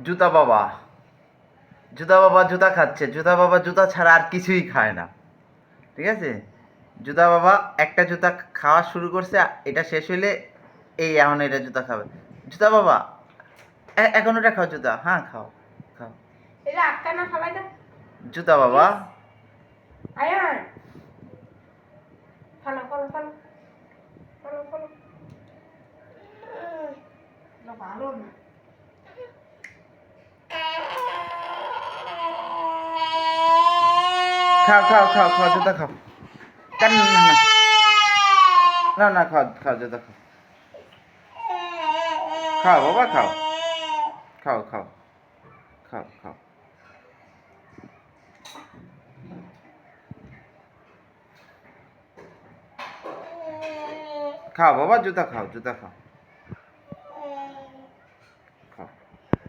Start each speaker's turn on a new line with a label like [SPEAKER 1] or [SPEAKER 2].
[SPEAKER 1] জুতা বাবা, জুতা বাবা জুতা খাচ্ছে। জুতা বাবা জুতা ছাড়া আর কিছুই খায় না, ঠিক আছে? জুতা বাবা একটা জুতা খাওয়া শুরু করছে, এটা শেষ হইলে এই এখন এটা জুতা খাবে। জুতা বাবা এখন ওটা খাও, জুতা, হ্যাঁ খাও খাও।
[SPEAKER 2] এটা আটকা না খালাই না
[SPEAKER 1] জুতা বাবা
[SPEAKER 2] আয়ান follow follow follow follow follow না ভালো না
[SPEAKER 1] খাও খাও খাও খাও, জুতা খাও। কেন না না না না, খাও খাও, জুতা খাও। খাও বাবা খাও, খাও খাও খাও খাও। খাও বাবা, জুতা খাও, জুতা খাও।